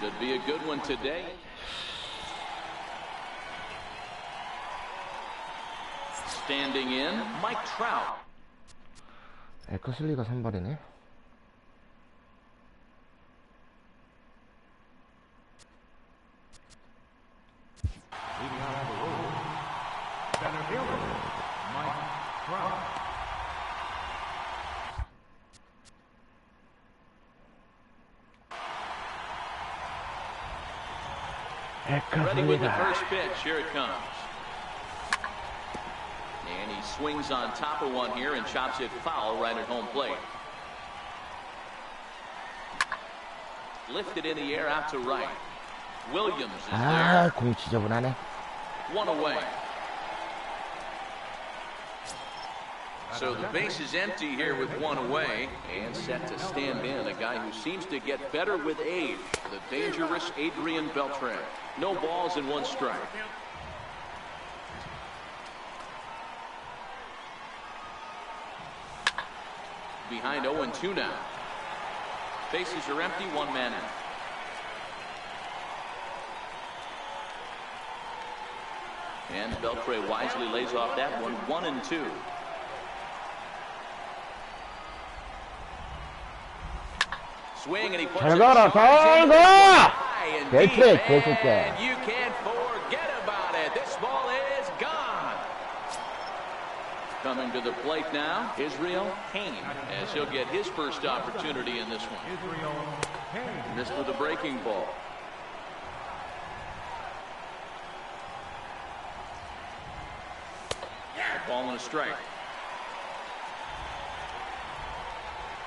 Should be a good one today. Standing in, Mike Trout. 에커슬리가 선발이네. Ready with the first pitch. Here it comes. And he swings on top of one here and chops it foul right at home plate. Lifted in the air out to right. Williams is there. 공 지저분하네. One away. So the base is empty here with one away and set to stand in a guy who seems to get better with age, the dangerous Adrian Beltre. No balls and one strike. Behind 0-2 now. Bases are empty, one man out. And Beltre wisely lays off that one, 1-2. Swing and he puts it high and deep, and you can't forget about it. This ball is gone. Coming to the plate now, Israel Kane, as he'll get his first opportunity in this one. Missed with a breaking ball. A ball and a strike.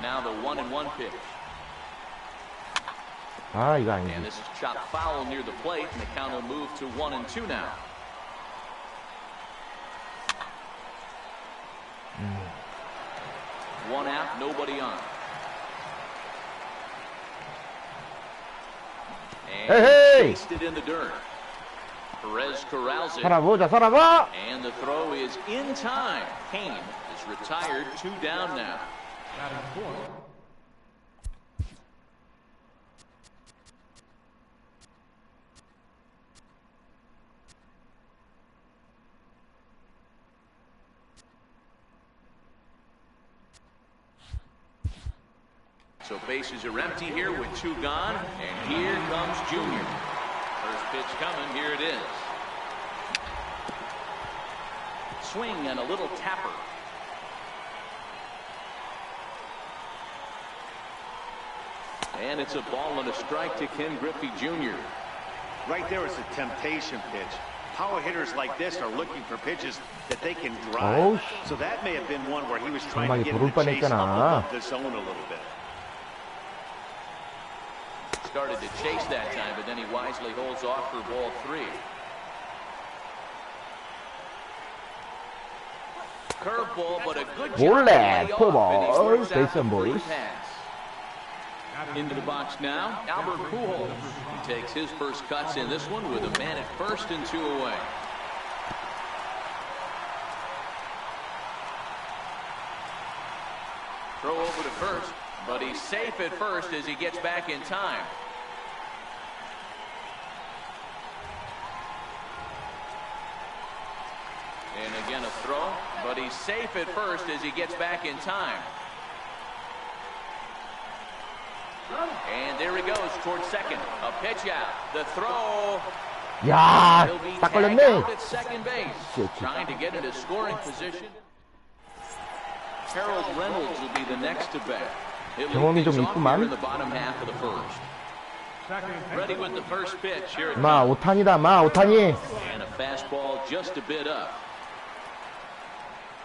Now the 1-1 pitch. And this is chopped foul near the plate, and the count will move to 1-2 now. One out, nobody on. And placed it in the dirt. Perez corrals it. And the throw is in time. Kane is retired, 2 down now. So bases are empty here with 2 gone, and here comes Junior. First pitch coming, here it is. Swing and a little tapper. And it's a ball and a strike to Ken Griffey Jr. Right there is a temptation pitch. Power hitters like this are looking for pitches that they can drive. So that may have been one where he was trying to get him to chase up above the zone a little bit. Started to chase that time, but then he wisely holds off for ball 3. Curveball, but a good job. Into the box now, Albert Pujols. He takes his first cuts in this one with a man at first and 2 away. Throw over to first, but he's safe at first as he gets back in time. And again a throw, but he's safe at first as he gets back in time. And there he goes towards second. A pitch out. The throw. He'll be tagged out at second base. Trying to get into scoring position. Harold Reynolds will be the next to bat. He'll lead things off here in the bottom half of the first. Ready with the first pitch. Here it comes. And a fastball just a bit up.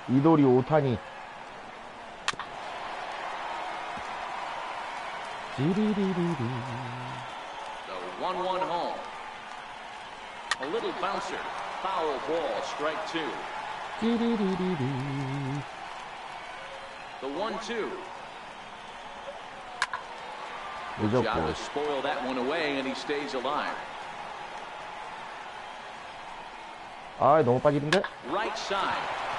이돌이 오타니. The 1-1 home. A little bouncer. Foul ball, strike 2. The 1-2. Good job to spoil that one away, and he stays alive. 너무 빠지는데? Right side.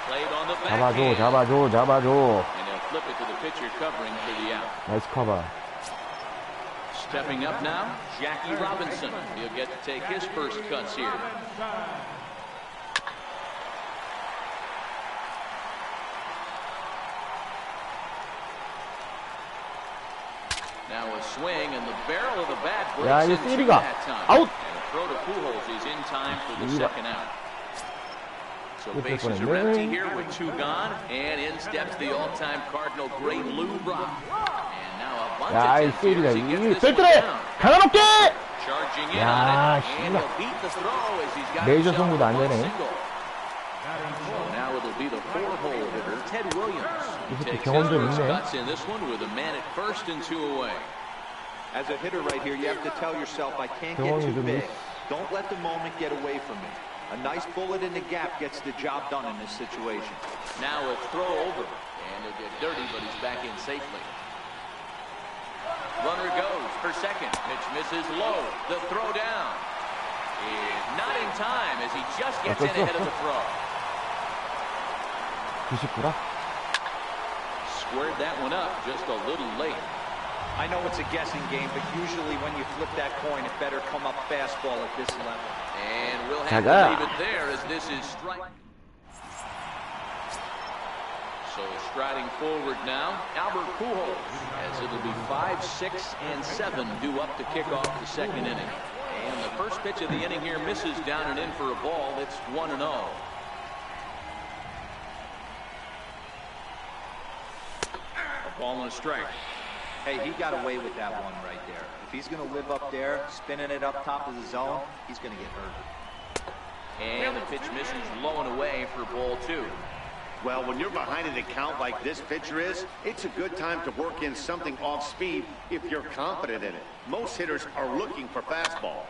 Played on the 잡아줘. And he'll flip it to the pitcher covering for the out. 나이스 커버. Stepping up now, Jackie Robinson. He'll get to take his first cuts here. Now a swing and the barrel of the bat breaks into that time. Out. And a throw to Pujols is in time for the second out. So bases are empty here with 2 gone, and in steps the all-time Cardinal great Lou Brock. And now a bunch of Series as he gets this one down. Charging in on it, and he'll beat the throw as he's got himself a single. So now it'll be the 4-hole hitter, Ted Williams. He takes his first cuts in this one with a man at first and 2 away. As a hitter right here, you have to tell yourself, I can't get too big. Don't let the moment get away from me. A nice bullet in the gap gets the job done in this situation. Now a throw over, and he'll get dirty, but he's back in safely. Runner goes for second. Pitch misses low. The throw down is not in time as he just gets in ahead of the throw. 99. Squared that one up just a little late. I know it's a guessing game, but usually when you flip that coin, it better come up fastball at this level. And we'll have to leave it there as this is strike. So striding forward now, Albert Pujols, as it'll be 5, 6, and 7 due up to kick off the second inning. And the first pitch of the inning here misses down and in for a ball. It's 1-0. A ball and a strike. Hey, he got away with that one right there. If he's going to live up there, spinning it up top of the zone, he's going to get hurt. And the pitch misses low and away for ball 2. Well, when you're behind an account like this pitcher is, it's a good time to work in something off speed if you're confident in it. Most hitters are looking for fastball.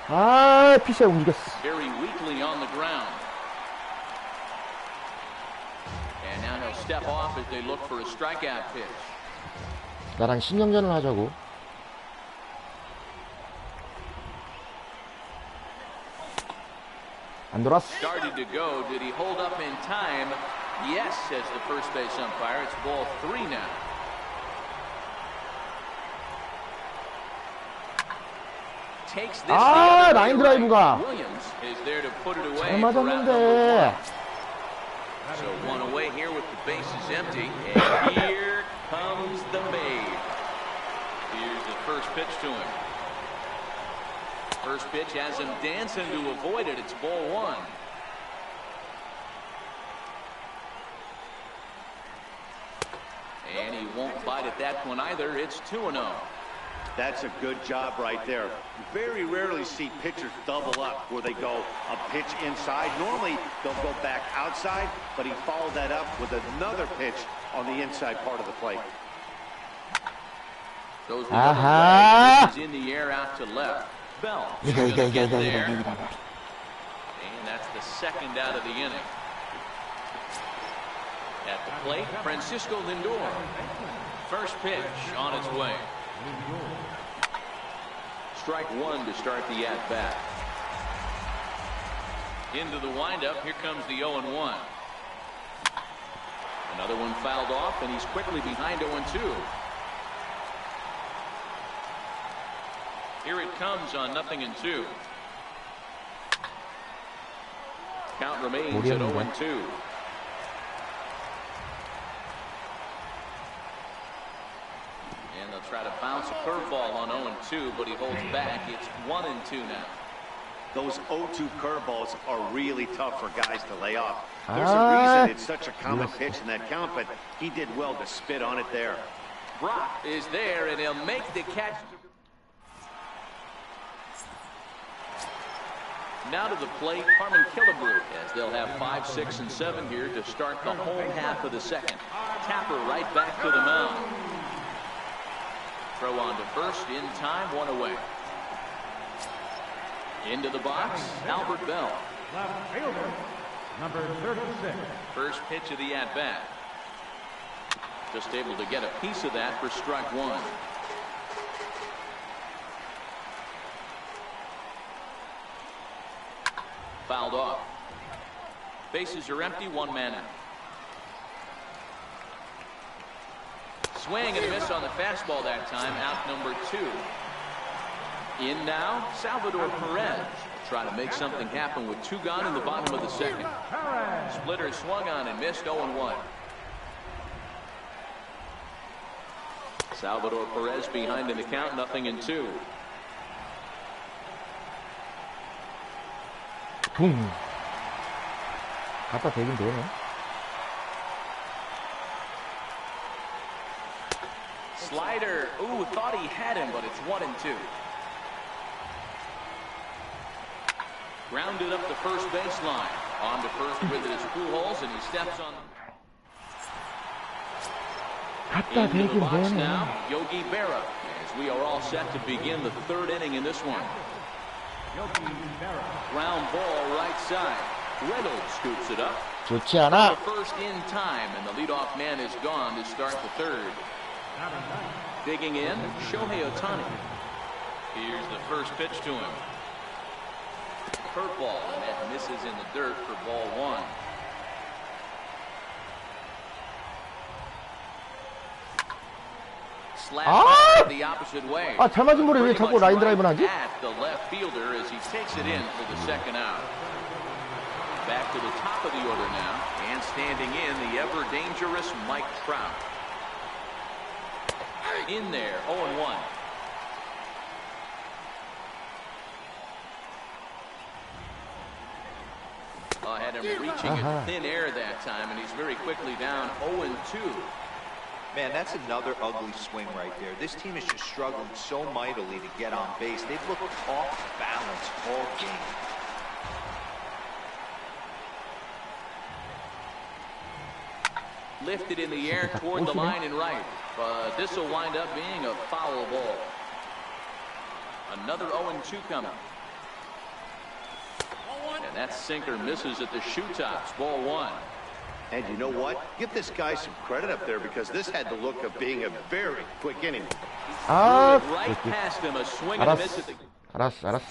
피시가 움직였어. Very weakly on the ground. And now he'll step off as they look for a strikeout pitch. 나랑 신경전을 하자고. 안 돌았어. Started to go. Did he hold up in time? Yes, says the first base umpire. It's ball 3 now. Takes this 라인 드라이브가 Williams is there to put it away. 잘 맞았는데. So 1 away here with the bases empty, and here comes the Maid. Here's the first pitch to him. First pitch has him dancing to avoid it. It's ball 1. And he won't bite at that one either. It's 2-0. That's a good job right there. Very rarely see pitchers double up where they go a pitch inside. Normally they'll go back outside, but he followed that up with another pitch on the inside part of the plate. Goes the other way. This is in the air out to left. Bell get there. And that's the second out of the inning. At the plate, Francisco Lindor. First pitch on its way. Strike 1 to start the at-bat. Into the windup, here comes the 0-1. Another one fouled off, and he's quickly behind 0-2. Here it comes on 0-2. Count remains at 0-2. And they'll try to bounce a curveball on 0-2, but he holds back. It's 1-2 now. Those 0-2 curveballs are really tough for guys to lay off. There's a reason it's such a common pitch in that count, but he did well to spit on it there. Brock is there, and he'll make the catch. Now to the plate, Harmon Killebrew, as they'll have 5, 6, and 7 here to start the home half of the second. Tapper right back to the mound. Throw on to first, in time, 1 away. Into the box, Albert Bell. Left fielder, number 36. First pitch of the at-bat. Just able to get a piece of that for strike 1. Fouled off. Bases are empty, 1 man out. Swing and a miss on the fastball that time, out number 2. In now, Salvador Perez. Trying to make something happen with 2 gone in the bottom of the second. Splitter swung on and missed 0-1. Salvador Perez behind in the count, 0-2. 붕. 갖다 대긴 되네. Slider. Ooh, thought he had him, but it's 1-2. Grounded up the first baseline. On to first with his Pujols, and he steps on. 갖다 Into the 대긴 box 되네. now, Yogi Berra, as we are all set to begin the 3rd inning in this one. Ground ball right side. Reynolds scoops it up. 좋지 않아. The first in time, and the leadoff man is gone to start the 3rd. Digging in, Shohei Ohtani. Here's the first pitch to him. Curveball, and that misses in the dirt for ball 1. Slap the opposite way. 아, 잘 맞은 볼에 왜 자꾸 라인 드라이브를 하지? At the left fielder as he takes it in for the second out. Back to the top of the order now, and standing in the ever dangerous Mike Trout. In there, 0-1. Had him reaching in thin air that time, and he's very quickly down 0-2. Man, that's another ugly swing right there. This team is just struggling so mightily to get on base. They've looked off balance all game. Lifted in the air toward the line and right, but this will wind up being a foul ball. Another 0-2 coming. And that sinker misses at the shoe tops. Ball 1. And you know what? Give this guy some credit up there because this had the look of being a very quick inning. 아, Right past him, a swing and a miss at the. 알았어.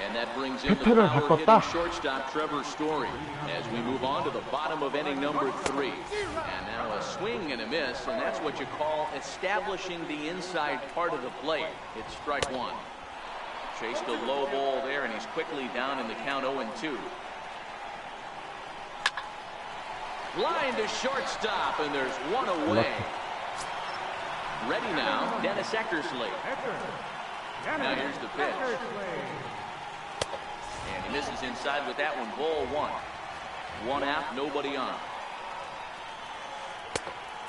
And that brings in the power hitting shortstop Trevor Story as we move on to the bottom of inning number 3. And now a swing and a miss, and that's what you call establishing the inside part of the plate. It's strike 1. Chased a low ball there, and he's quickly down in the count 0-2. Line to shortstop, and there's one away. Ready now, Dennis Eckersley. Now here's the pitch. And he misses inside with that one, ball 1. 1 out, nobody on.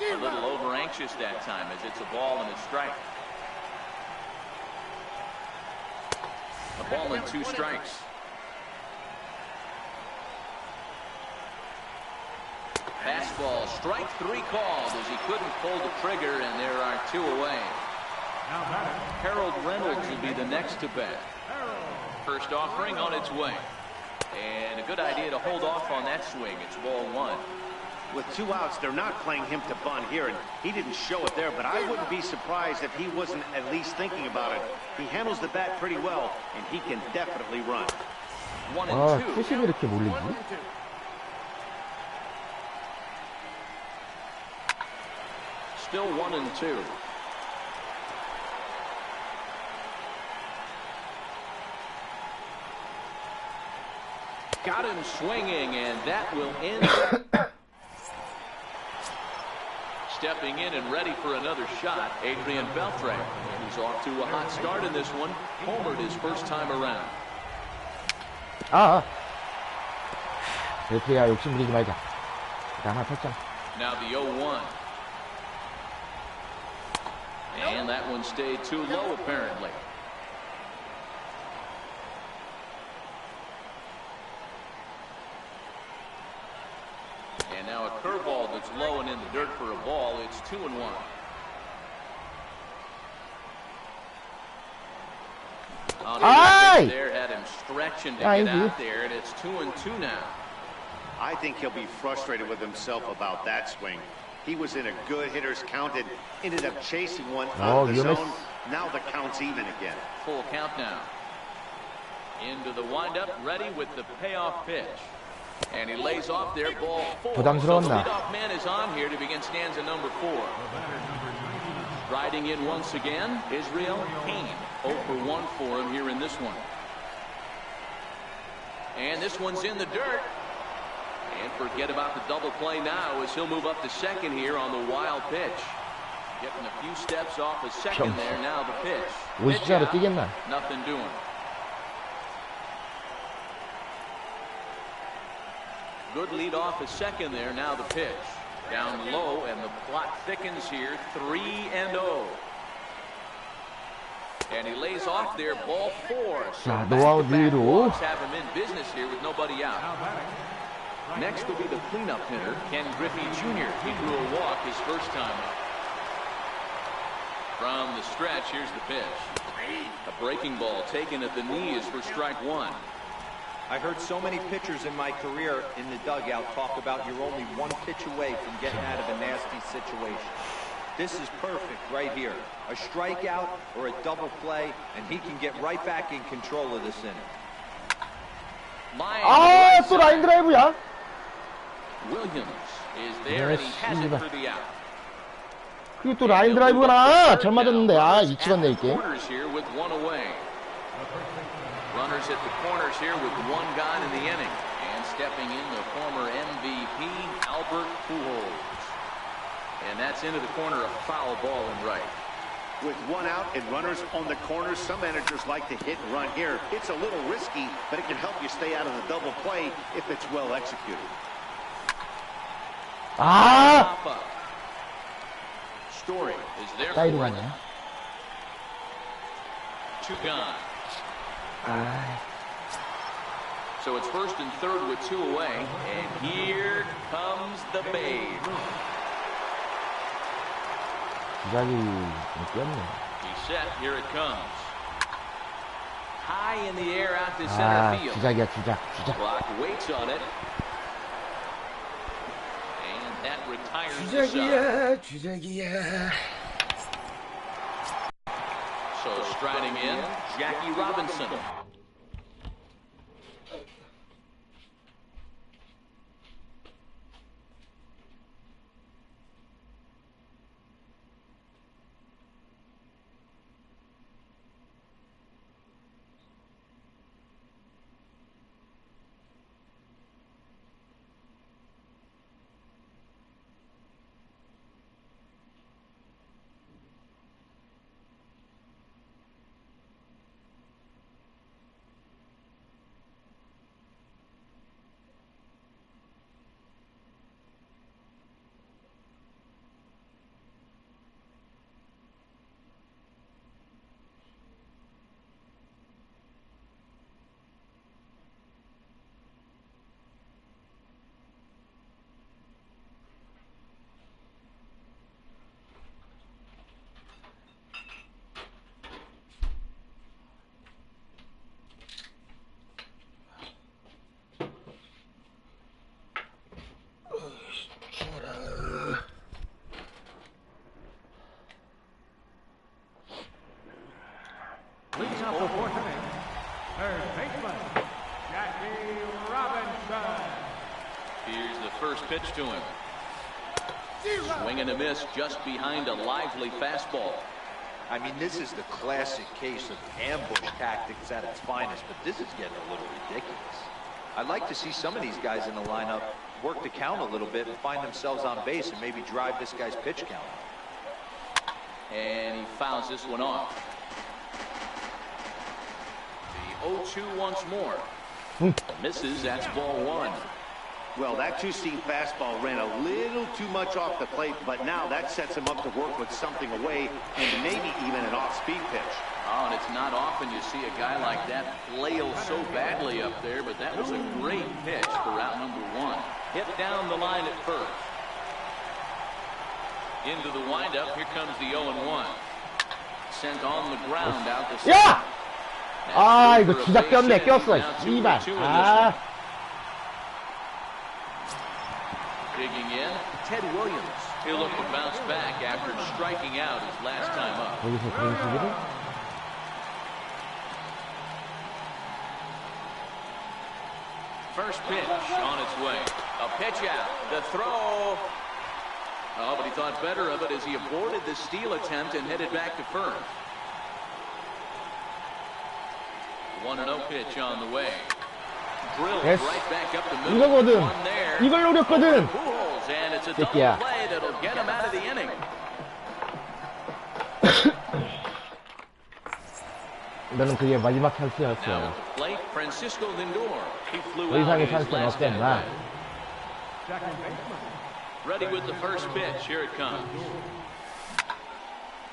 A little over anxious that time as it's a ball and a strike. A ball and 2 strikes. Fastball, strike 3 called as he couldn't pull the trigger, and there are 2 away. Harold Reynolds will be the next to bat. First offering on its way. And a good idea to hold off on that swing. It's ball 1. With 2 outs, they're not playing him to bunt here, and he didn't show it there, but I wouldn't be surprised if he wasn't at least thinking about it. He handles the bat pretty well, and he can definitely run. 1-2. 수심이 이렇게 몰리지? Still 1-2. Got him swinging, and that will end. Stepping in and ready for another shot, Adrian Beltre. He's off to a hot start in this one. Homered his first time around. 벨트야, 욕심 부리지 말자. 하나 탔잖아. Now the 0-1. And that one stayed too low, apparently. And now a curveball that's low and in the dirt for a ball. It's 2-1. There had him stretching to get out there, and it's 2-2 now. I think he'll be frustrated with himself about that swing. He was in a good hitter's count and ended up chasing one out of the zone. Now the count's even again. Full count now. Into the windup, ready with the payoff pitch. And he lays off there, ball 4. So the leadoff man is on here to begin stanza number 4. Riding in once again, Israel Kane. 0 for 1 for him here in this one. And this one's in the dirt. And forget about the double play now as he'll move up to second here on the wild pitch. Getting a few steps off of second there. Now the pitch. 50자로 뛰겠나? Nothing doing. Good lead off at second there. Now the pitch. Down low, and the plot thickens here. 3-0. And he lays off there. Ball 4. So 노아웃 뒤로. have him in business here with nobody out. Next will be the cleanup hitter, Ken Griffey Jr. He drew a walk his first time up. From the stretch, here's the pitch. A breaking ball taken at the knees for strike 1. I heard so many pitchers in my career in the dugout talk about you're only one pitch away from getting out of a nasty situation. This is perfect right here. A strikeout or a double play, and he can get right back in control of this inning. 아, 또 라인 드라이브야? Williams is there and he has it for the out. 그게 또 라인 드라이브구나. 잘 맞았는데. 아, 이치만 낼게. Runners here with one away. Runners at the corners here with one gone in the inning. And stepping in the former MVP, Albert Pujols. And that's into the corner, a foul ball and right. With one out and runners on the corners, some managers like to hit and run here. It's a little risky, but it can help you stay out of the double play if it's well executed. 아! Story is there 사이드 for it. 가네. 2 gone. 아. So it's first and third with 2 away. And here comes the babe. 기작이 좀 뛰었네. He's set. Here it comes. High in the air out to 아, center field. 기작이야, 기작. Clock waits on it. And that retires the side. 기작이야. So striding in, Jackie Robinson. Leading up the fourth inning, third baseman, Jackie Robinson. Here's the first pitch to him. Swing and a miss just behind a lively fastball. I mean, this is the classic case of ambush tactics at its finest, but this is getting a little ridiculous. I'd like to see some of these guys in the lineup work the count a little bit and find themselves on base and maybe drive this guy's pitch count. And he fouls this one off. The 0-2 once more. Misses, that's ball 1. Well, that two-seam fastball ran a little too much off the plate, but now that sets him up to work with something away and maybe even an off-speed pitch. Oh, and it's not often you see a guy like that flail so badly up there, but that was a great pitch for out number 1. Hit down the line at first. Into the windup, here comes the 0-1. Sent on the ground out the center. 야! 아, 이거 기작 꼈네, 꼈어. 씨발. 아. Digging in, Ted Williams. He'll look to bounce back after striking out his last time up. 여기서 그런 식으로? First pitch on its way. A pitch out. The throw. Oh, but he thought better of it as he aborted the steal attempt and headed back to first. 1-0 pitch on the way. Drilled Yes. right back up the middle. 이거거든. One there. 이걸 노렸거든. Pujols, and it's a double 새끼야. play that'll get him out of the inning. 너는 그게 마지막 Now 찬스였어. at the plate, Francisco Lindor. He flew 더 out 이상의 in his 찬스는 last 없다, at 임마. bat. Second baseman. Ready with the first pitch. Here it comes.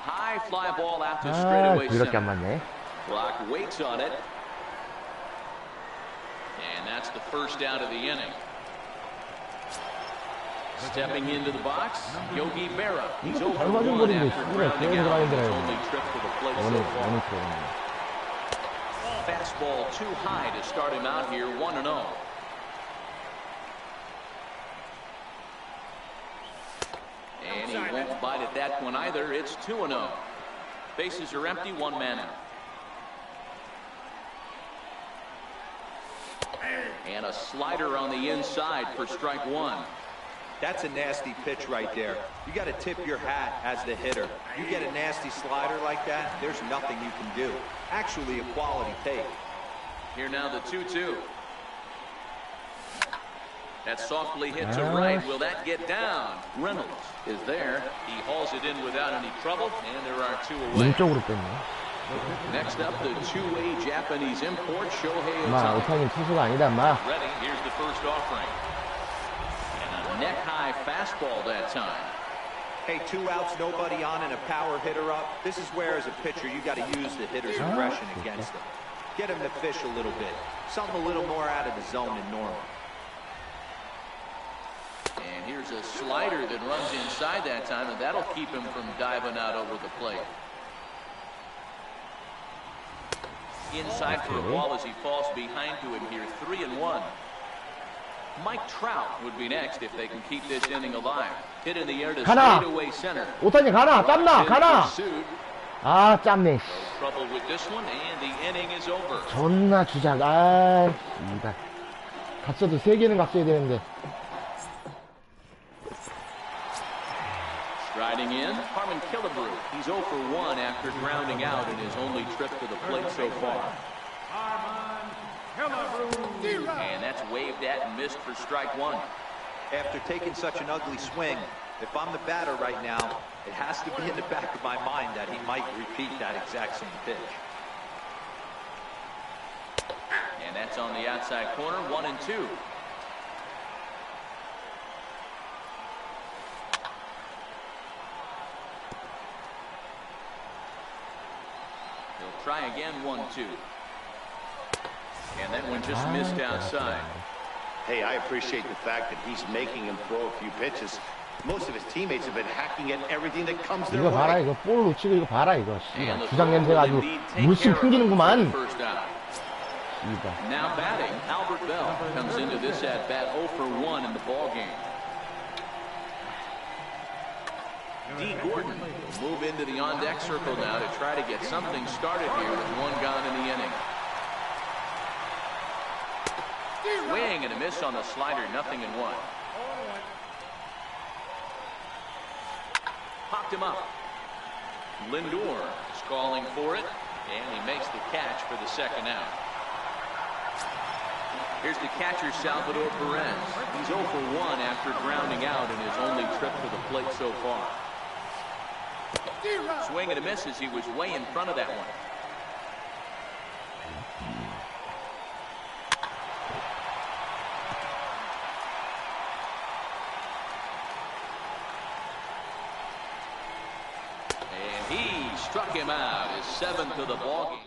High fly ball out to 아, straightaway 그렇게 안 center. 맞네. Clock waits on it. And that's the first out of the inning. Stepping into the box, Yogi Berra. He's 이것도 over 잘 맞은 1 거리인데 after 씨발 grounding 계속 out. 가야 His 되나요? only trip to the plate 원해 so far. 원해 들어오네. Fastball too high to start him out here, 1-0. And he won't bite at that one either. It's 2-0. Bases are empty, one man out. And a slider on the inside for strike one. That's a nasty pitch right there. You got to tip your hat as the hitter. You get a nasty slider like that, there's nothing you can do. Actually, a quality take. Here now the 2-2. That softly hit to right. Will that get down? Reynolds is there. He hauls it in without any trouble, and there are two away. 왼쪽으로 뺐네. Next up, the two-way Japanese import, Shohei 마, Ohtani. 오타니 투수가 아니다, 마. Ready, here's the first offering. And a neck-high fastball that time. Hey, 2 outs, nobody on, and a power hitter up. This is where, as a pitcher, you got to use the hitter's aggression against him. Get him to fish a little bit. Something a little more out of the zone than normal. And here's a slider that runs inside that time, and that'll keep him from diving out over the plate. Inside for a ball as he falls behind to him here, 3-1. Mike Trout would be next if they can keep this inning alive. Hit in the air to 가나. straightaway center. 오타니 가나, 땀나, In 가나. pursuit. 아, 짬내. No trouble with this one, and the inning is over. 존나 주작. 아, 이다. 갔어도 3개는 갔어야 되는데. Striding in, Harmon Killebrew. He's 0 for 1 after grounding out in his only trip to the plate so far. Harmon Killebrew. And that's waved at and missed for strike one. After taking such an ugly swing, if I'm the batter right now, it has to be in the back of my mind that he might repeat that exact same pitch. And that's on the outside corner, 1-2. He'll try again, 1-2. And that one just missed outside. Hey, I appreciate the fact that he's making him throw a few pitches. Most of his teammates have been hacking at everything that comes their 이거 봐라, way. 이거 볼 놓치고 이거 봐라, 이거. And 씨발. the 주장 냄새가 아주 indeed take 물씬 care of him for 풍기는구만. the first out. 씨발. Now batting, Albert Bell comes into this at-bat 0 for 1 in the ballgame. D. Gordon will move into the on-deck circle now to try to get something started here with one gone in the inning. Swing and a miss on the slider, 0-1. Popped him up. Lindor is calling for it, and he makes the catch for the second out. Here's the catcher, Salvador Perez. He's 0 for 1 after grounding out in his only trip to the plate so far. Swing and a miss as he was way in front of that one. And he struck him out, his 7th of the ballgame.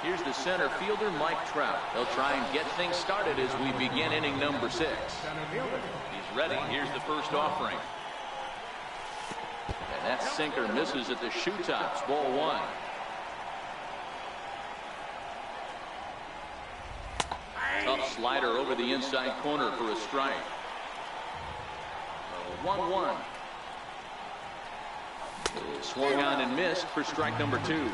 Here's the center fielder, Mike Trout. They'll try and get things started as we begin inning number 6. He's ready. Here's the first offering. And that sinker misses at the shoe tops. Ball 1. Tough slider over the inside corner for a strike. 1-1. Swung on and missed for strike number 2.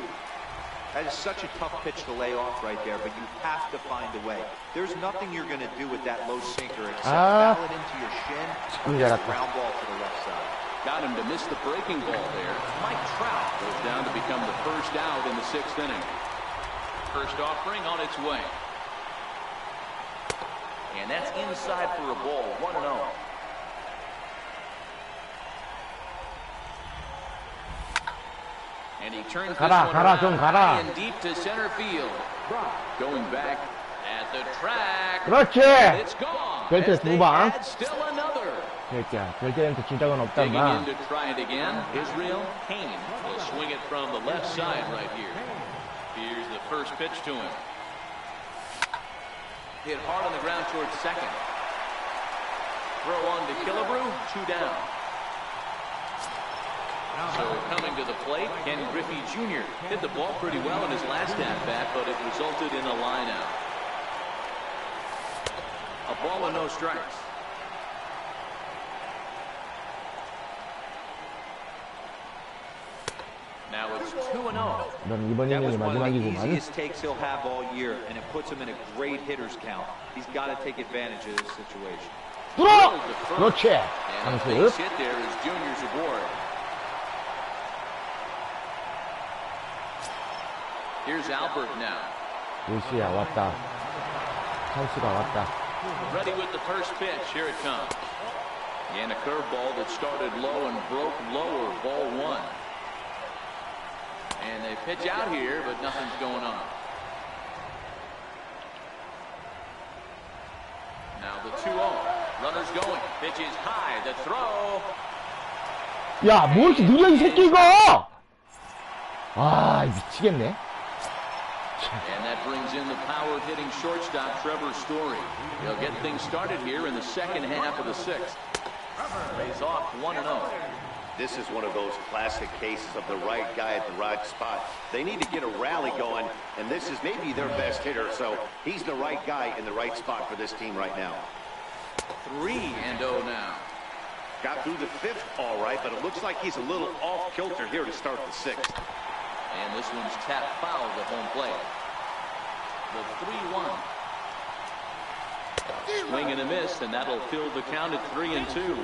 That is such a tough pitch to lay off right there, but you have to find a way. There's nothing you're going to do with that low sinker except foul it into your shin or get a ground ball to the left side. Got him to miss the breaking ball there. Mike Trout goes down to become the first out in the 6th inning. First offering on its way. And that's inside for a ball, 1-0. And he turns this one around high and deep to center field. Going back at the track. 그렇지. It's gone. 벨트 두 방. Still another. 그러니까 벨트한테 진짜가 없다 Digging 인마. in to try it again. Israel Kane will swing it from the left side right here. Here's the first pitch to him. Hit hard on the ground towards second. Throw on to Killebrew. 2 down. So coming to the plate, Ken Griffey Jr. hit the ball pretty well in his last at-bat, but it resulted in a line-out. A ball and no strikes. Now it's 2-0. 넌 이번 That was 인연이 one of the 마지막이구만. easiest takes he'll have all year, and it puts him in a great hitter's count. He's got to take advantage of this situation. 들어! 그렇지. And a 강습. base hit there is Junior's aboard. Here's Albert now. 루시야 왔다. 찬스가 왔다. Ready with the first pitch. Here it comes. And a curveball that started low and broke lower. Ball 1. And they pitch out here, but nothing's going on. Now the 2-0. Runners going. Pitch is high. The throw. 야, 뭐 이렇게 느려 이 새끼 이거! 아, 미치겠네. And that brings in the power-hitting shortstop, Trevor Story. He'll get things started here in the second half of the 6th. Lays off 1-0. This is one of those classic cases of the right guy at the right spot. They need to get a rally going, and this is maybe their best hitter, so he's the right guy in the right spot for this team right now. 3-0 now. Got through the 5th all right, but it looks like he's a little off-kilter here to start the 6th. And this one's tapped foul to home plate. The 3-1. Swing and a miss, and that'll fill the count at 3-2.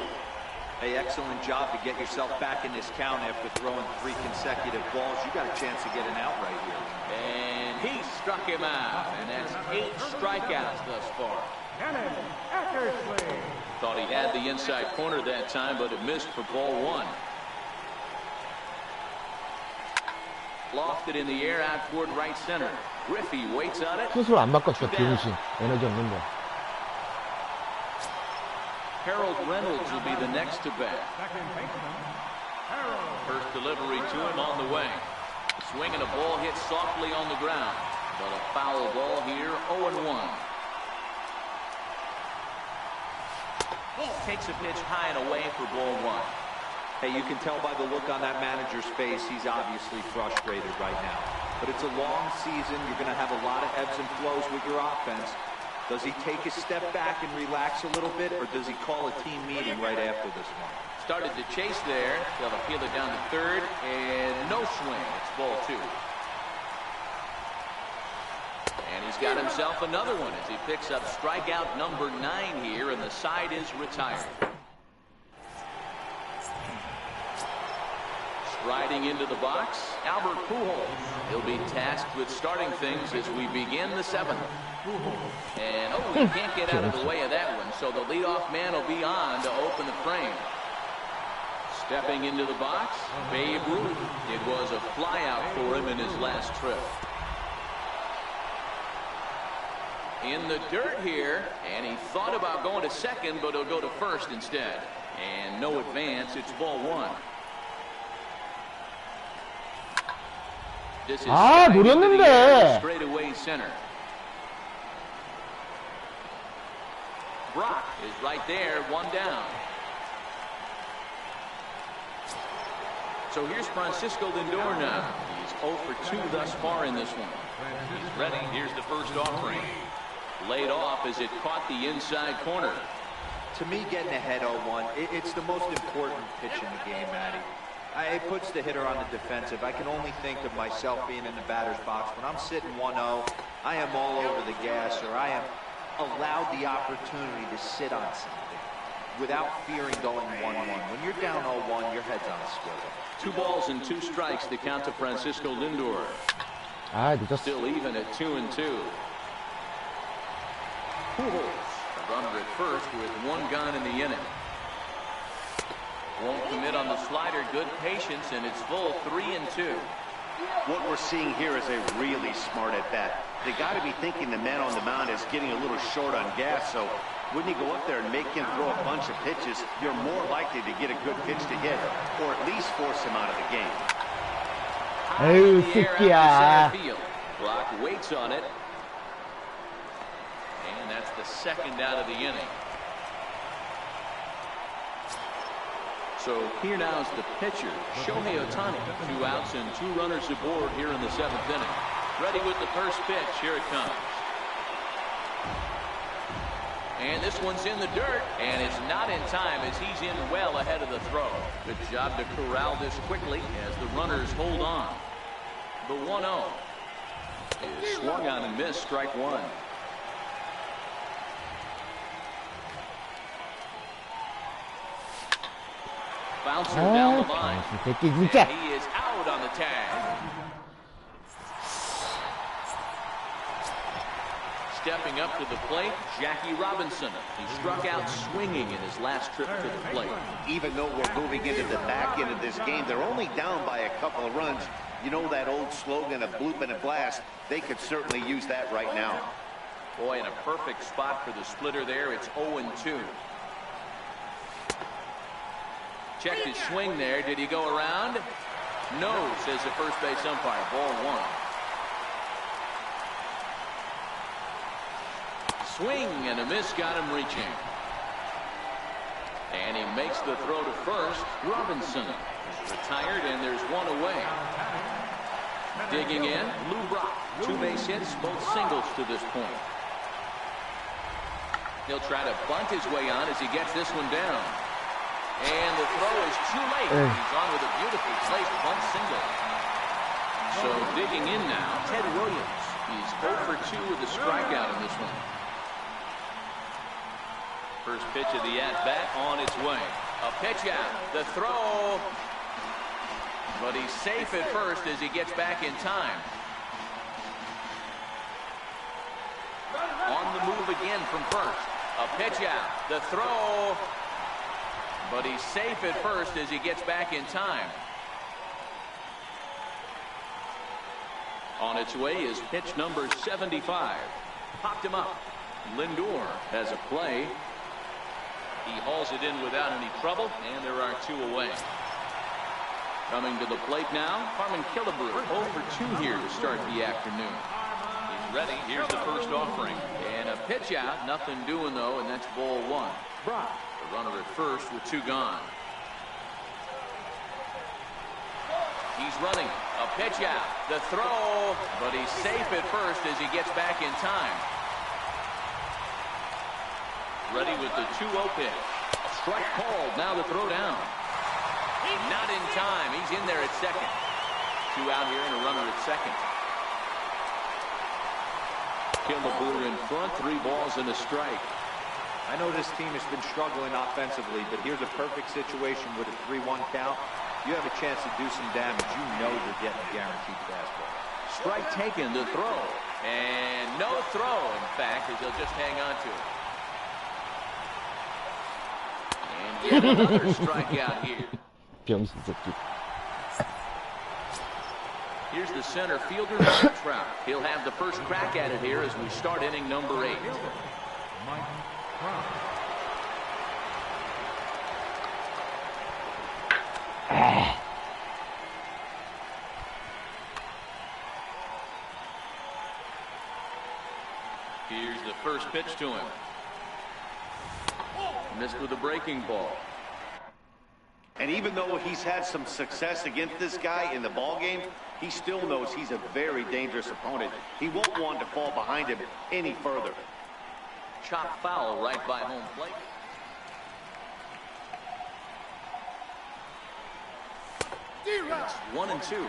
Hey, excellent job to get yourself back in this count after throwing 3 consecutive balls. You got a chance to get an out right here. And he struck him out, and that's 8 strikeouts thus far. Cannon Eckersley. Thought he had the inside corner that time, but it missed for ball 1. Lofted in the air out toward right center. Griffey waits on it. 수술 안 바꿨어, 병신. 에너지 없는데. Harold Reynolds will be the next to bat. Second baseman. Harold. First delivery to him on the way. Swing and a ball hit softly on the ground. But a foul ball here, 0-1. Takes a pitch high and away for ball 1. Hey, you can tell by the look on that manager's face, he's obviously frustrated right now. But it's a long season. You're going to have a lot of ebbs and flows with your offense. Does he take a step back and relax a little bit, or does he call a team meeting right after this one? Started to chase there. They'll appeal it down to third, and no swing. It's ball 2. And he's got himself another one as he picks up strikeout number 9 here, and the side is retired. Striding into the box, Albert Pujols. He'll be tasked with starting things as we begin the 7th. And, oh, he can't get out of the way of that one, so the leadoff man will be on to open the frame. Stepping into the box, Babe Ruth. It was a flyout for him in his last trip. In the dirt here, and he thought about going to second, but he'll go to first instead. And no advance, it's ball 1. This is 노렸는데. straight away center. Brock is right there, 1 down. So here's Francisco Lindor now. He's 0 for 2 thus far in this one. He's ready. Here's the first offering. Laid off as it caught the inside corner. To me, getting ahead 0-1, it's the most important pitch in the game, Matty. It puts the hitter on the defensive. I can only think of myself being in the batter's box. When I'm sitting 1-0, I am all over the gas, or I am allowed the opportunity to sit on something without fearing going 1-1. When you're down 0-1, your head's on a swivel. 2 balls and 2 strikes to count to Francisco Lindor. 아, 늦었어. Still even at 2-2. Pujols, a runner at first with 1 gone in the inning. Won't commit on the slider. Good patience, and it's full 3-2. What we're seeing here is a really smart at bat. They got to be thinking the man on the mound is getting a little short on gas, so when you go up there and make him throw a bunch of pitches, you're more likely to get a good pitch to hit, or at least force him out of the game. 에휴, High in the air 새끼야. out to center field. Brock waits on it. And that's the 2nd out of the inning. So here now is the pitcher, Shohei Ohtani. 2 outs and 2 runners aboard here in the 7th inning. Ready with the first pitch. Here it comes. And this one's in the dirt, and it's not in time as he's in well ahead of the throw. Good job to corral this quickly as the runners hold on. The 1-0 is swung on and missed, strike 1. Bouncer down the line. 이 새끼 진짜. And he is out on the tag. Stepping up to the plate, Jackie Robinson. He struck out swinging in his last trip to the plate. Even though we're moving into the back end of this game, they're only down by a couple of runs. You know that old slogan of bloop and a blast? They could certainly use that right now. Boy, in a perfect spot for the splitter there. It's 0-2. Checked his swing there. Did he go around? No, says the first base umpire. Ball 1. Swing and a miss got him reaching. And he makes the throw to first. Robinson is retired, and there's 1 away. Digging in, Lou Brock. 2 base hits, both singles to this point. He'll try to bunt his way on as he gets this one down. And the throw is too late. He's on with a beautifully placed bunt single. So digging in now, Ted Williams. He's 0 for 2 with a strikeout in this one. First pitch of the at-bat on its way. A pitch out. The throw. But he's safe at first as he gets back in time. On the move again from first. A pitch out. The throw. But he's safe at first as he gets back in time. On its way is pitch number 75. Popped him up. Lindor has a play. He hauls it in without any trouble, and there are 2 away. Coming to the plate now, Harmon Killebrew, 0 for 2 here to start the afternoon. He's ready. Here's the first offering. And a pitch out. Nothing doing, though, and that's ball 1. Brock, the runner at first with 2 gone. He's running. A pitch out. The throw. But he's safe at first as he gets back in time. Ready with the 2-0 pitch. A strike called. Now the throw down. Not in time. He's in there at second. 2 out here and a runner at second. Killebrew in front. 3 balls and a strike. I know this team has been struggling offensively, but here's a perfect situation with a 3-1 count. You have a chance to do some damage. You know you're getting a guaranteed fastball. Strike taken, the throw. And no throw, in fact, as he'll just hang on to it. And yet another strikeout here. 병신 새끼. Here's the center fielder, Trout. He'll have the first crack at it here as we start inning number 8. Here's the first pitch to him. Missed with a breaking ball. And even though he's had some success against this guy in the ball game, he still knows he's a very dangerous opponent. He won't want to fall behind him any further. Chop foul right by home plate. It's 1-2.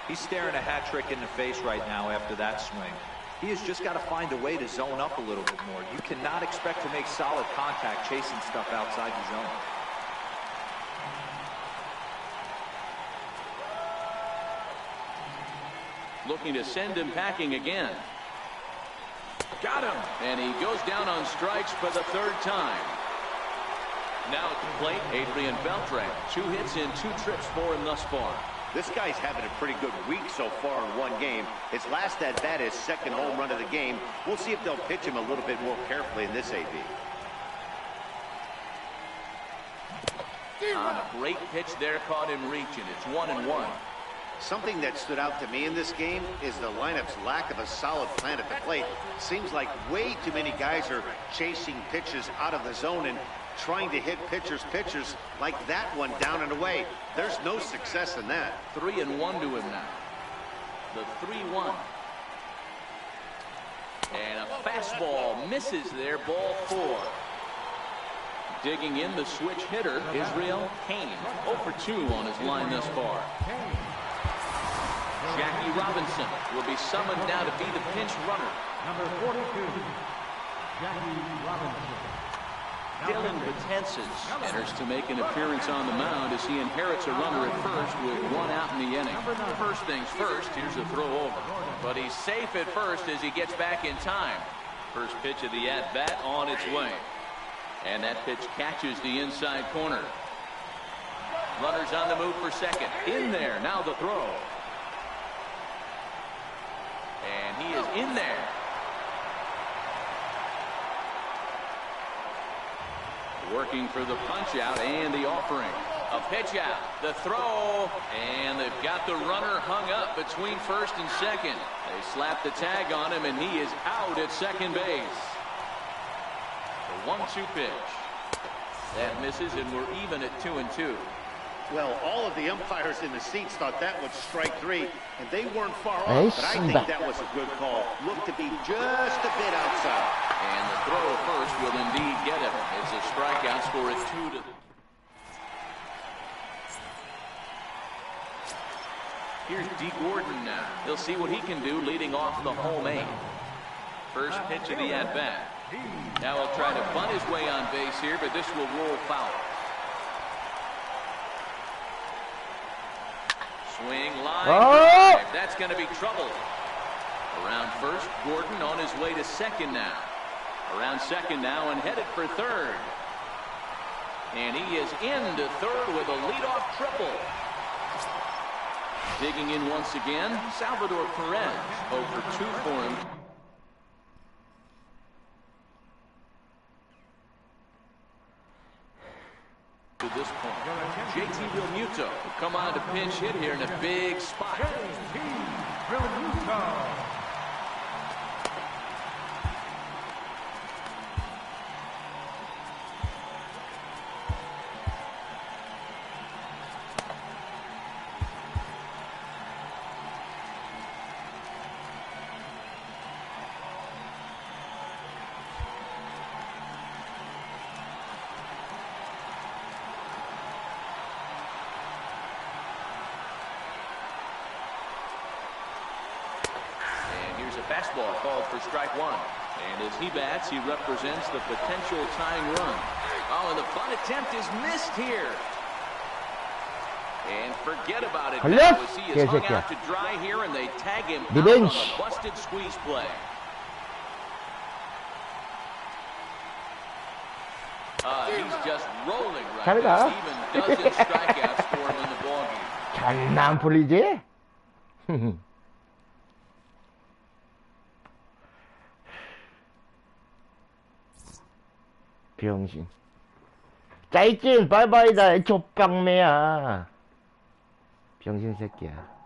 He's staring a hat trick in the face right now after that swing. He has just got to find a way to zone up a little bit more. You cannot expect to make solid contact chasing stuff outside the zone. Looking to send him packing again. Got him. And he goes down on strikes for the third time. Now at the plate, Adrian Beltre. 2 hits in 2 trips for him thus far. This guy's having a pretty good week so far in one game. His last at-bat is second home run of the game. We'll see if they'll pitch him a little bit more carefully in this AB. On a great pitch there, caught him reaching. It's 1-1. Something that stood out to me in this game is the lineup's lack of a solid plan at the plate. Seems like way too many guys are chasing pitches out of the zone and trying to hit pitchers like that one down and away. There's no success in that. 3-1 to him now. The 3-1. And a fastball misses there, ball 4. Digging in the switch hitter, Israel Kane. 0 for 2 on his line thus far. Jackie Robinson will be summoned now to be the pinch runner. Number 42, Jackie Robinson. Dylan Betances enters to make an appearance on the mound as he inherits a runner at first with 1 out in the inning. First things first, here's a throw over. But he's safe at first as he gets back in time. First pitch of the at-bat on its way. And that pitch catches the inside corner. Runners on the move for second. In there, now the throw. And he is in there. Working for the punch out and the offering. A pitch out, the throw, and they've got the runner hung up between first and second. They slap the tag on him and he is out at second base. The 1-2 pitch. That misses and we're even at 2-2. Well, all of the umpires in the seats thought that was strike 3, and they weren't far off, but I think that was a good call. Looked to be just a bit outside. And the throw first will indeed get him. It's a strikeout score at 2 to... Here's D. Gordon now. He'll see what he can do leading off the home 8. First pitch of the at-bat. Now he'll try to bunt his way on base here, but this will roll foul. Swing, line, drive. That's going to be trouble. Around first, Gordon on his way to second now. Around second now and headed for third. And he is into third with a leadoff triple. Digging in once again, Salvador Perez. 0 for 2 for him. To this point, JT Realmuto will come on to pinch hit here in a big spot. JT Realmuto. Fastball called for strike 1. And as he bats, he represents the potential tying run. Oh, and the bunt attempt is missed here. And forget about it now as he is hung out to dry here and they tag him out on a busted squeeze play. He's just rolling right now. Even dozen strikeouts for him in the ballgame. 장난 안 풀리지? 병신. 짜이찐 바이바이다 족방매야. 병신 새끼야.